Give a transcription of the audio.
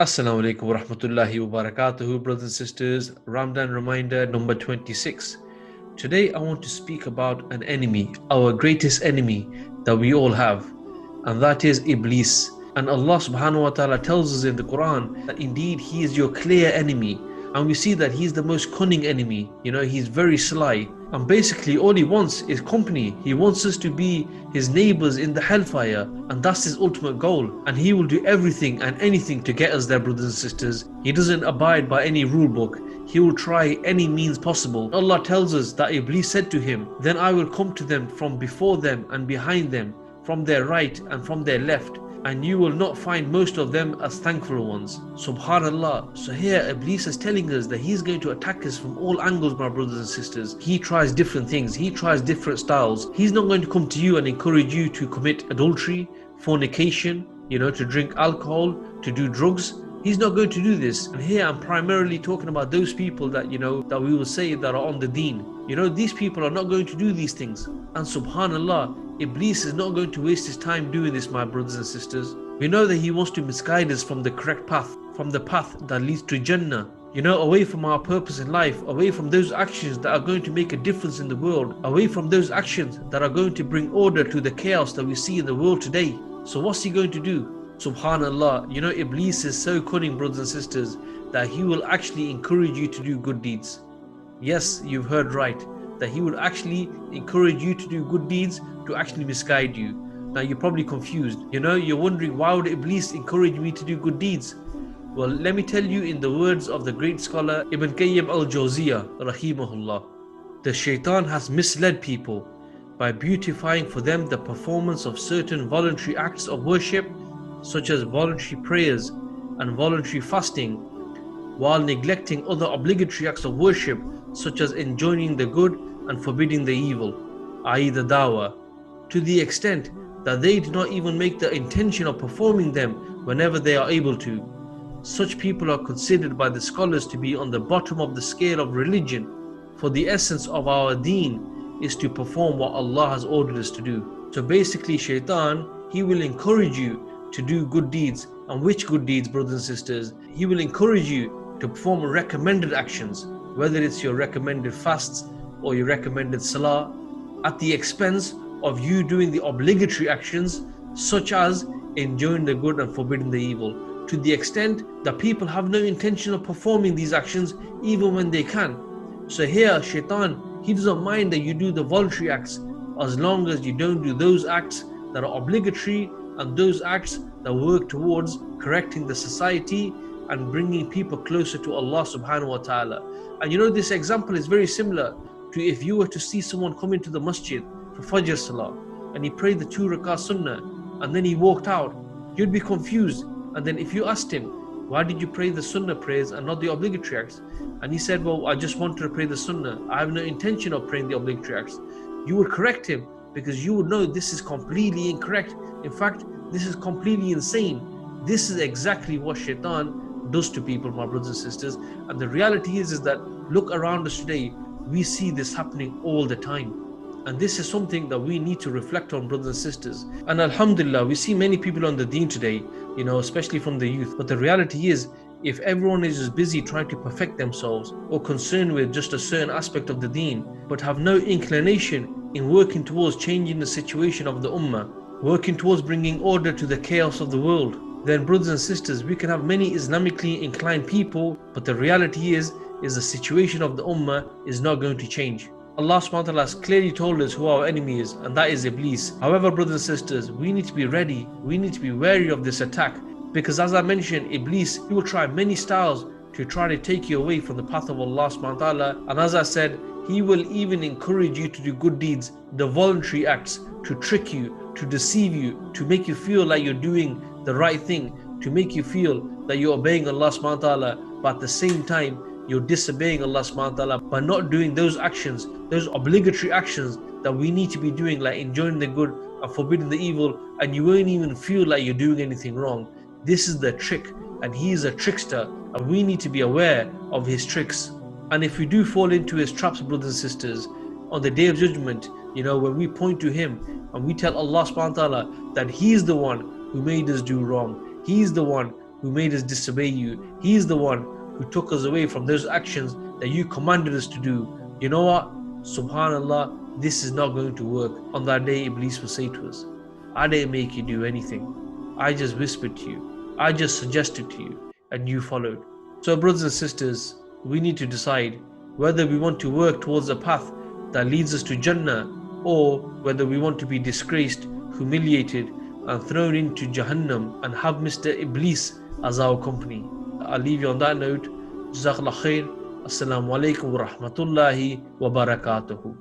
Assalamu alaikum wa rahmatullahi wa barakatuhu, brothers and sisters. Ramadan Reminder number 26. Today I want to speak about an enemy, our greatest enemy that we all have, and that is Iblis. And Allah subhanahu wa ta'ala tells us in the Quran that indeed he is your clear enemy. And we see that he's the most cunning enemy. He's very sly. And basically all he wants is company. He wants us to be his neighbors in the hellfire. And that's his ultimate goal. And he will do everything and anything to get us there, brothers and sisters. He doesn't abide by any rule book. He will try any means possible. Allah tells us that Iblis said to him, "Then I will come to them from before them and behind them, from their right and from their left, and you will not find most of them as thankful ones." Subhanallah. So here Iblis is telling us that he's going to attack us from all angles, my brothers and sisters. He tries different things, he tries different styles. He's not going to come to you and encourage you to commit adultery, fornication, to drink alcohol, to do drugs. He's not going to do this. And here I'm primarily talking about those people that that we will say that are on the Deen. These people are not going to do these things. And subhanallah, Iblis is not going to waste his time doing this, my brothers and sisters. We know that he wants to misguide us from the correct path, from the path that leads to Jannah, away from our purpose in life, away from those actions that are going to make a difference in the world, away from those actions that are going to bring order to the chaos that we see in the world today. So what's he going to do? Subhanallah, Iblis is so cunning, brothers and sisters, that he will actually encourage you to do good deeds. Yes, you've heard right, that he will actually encourage you to do good deeds to actually misguide you. Now you're probably confused, you're wondering, why would Iblis encourage me to do good deeds? Well, let me tell you in the words of the great scholar Ibn Qayyim al-Jawziyah rahimahullah, the Shaitan has misled people by beautifying for them the performance of certain voluntary acts of worship, such as voluntary prayers and voluntary fasting, while neglecting other obligatory acts of worship, such as enjoining the good and forbidding the evil, i.e. the dawah, to the extent that they do not even make the intention of performing them whenever they are able to. Such people are considered by the scholars to be on the bottom of the scale of religion, for the essence of our deen is to perform what Allah has ordered us to do. So basically Shaitan, he will encourage you to do good deeds. And which good deeds, brothers and sisters? He will encourage you to perform recommended actions, whether it's your recommended fasts or your recommended salah, at the expense of you doing the obligatory actions, such as enjoying the good and forbidding the evil, to the extent that people have no intention of performing these actions even when they can. So here Shaitan, he doesn't mind that you do the voluntary acts, as long as you don't do those acts that are obligatory and those acts that work towards correcting the society and bringing people closer to Allah subhanahu wa ta'ala. And this example is very similar to if you were to see someone come into the masjid for Fajr Salah and he prayed the 2 rakah sunnah and then he walked out, you'd be confused. And then if you asked him, why did you pray the sunnah prayers and not the obligatory acts? And he said, well, I just wanted to pray the sunnah, I have no intention of praying the obligatory acts. You would correct him, because you would know this is completely incorrect. In fact, this is completely insane. This is exactly what Shaitan does to people, my brothers and sisters. And the reality is that look around us today, we see this happening all the time. And this is something that we need to reflect on, brothers and sisters. And alhamdulillah, we see many people on the Deen today, especially from the youth. But the reality is, if everyone is just busy trying to perfect themselves or concerned with just a certain aspect of the Deen, but have no inclination in working towards changing the situation of the Ummah, working towards bringing order to the chaos of the world, then brothers and sisters, we can have many Islamically inclined people, but the reality is the situation of the Ummah is not going to change. Allah subhanahu wa ta'ala has clearly told us who our enemy is, and that is Iblis. However, brothers and sisters, we need to be ready, we need to be wary of this attack, because as I mentioned, Iblis, he will try many styles to try to take you away from the path of Allah subhanahu wa ta'ala. And as I said, he will even encourage you to do good deeds, the voluntary acts, to trick you, to deceive you, to make you feel like you're doing the right thing, to make you feel that you're obeying Allah subhanahu wa ta'ala, but at the same time you're disobeying Allah subhanahu wa ta'ala by not doing those actions, those obligatory actions that we need to be doing, like enjoying the good and forbidding the evil, and you won't even feel like you're doing anything wrong. This is the trick, and he is a trickster, and we need to be aware of his tricks. And if we do fall into his traps, brothers and sisters, on the Day of Judgment, when we point to him and we tell Allah subhanahu wa ta'ala that he is the one who made us do wrong, he is the one who made us disobey you. He is the one who took us away from those actions that you commanded us to do. You know what? Subhanallah, this is not going to work. On that day, Iblis will say to us, I didn't make you do anything. I just whispered to you. I just suggested to you, and you followed. So, brothers and sisters, we need to decide whether we want to work towards a path that leads us to Jannah, or whether we want to be disgraced, humiliated, and thrown into Jahannam and have Mr. Iblis as our company. I'll leave you on that note. Jazakallah khair. Assalamu alaikum wa rahmatullahi wa barakatuhu.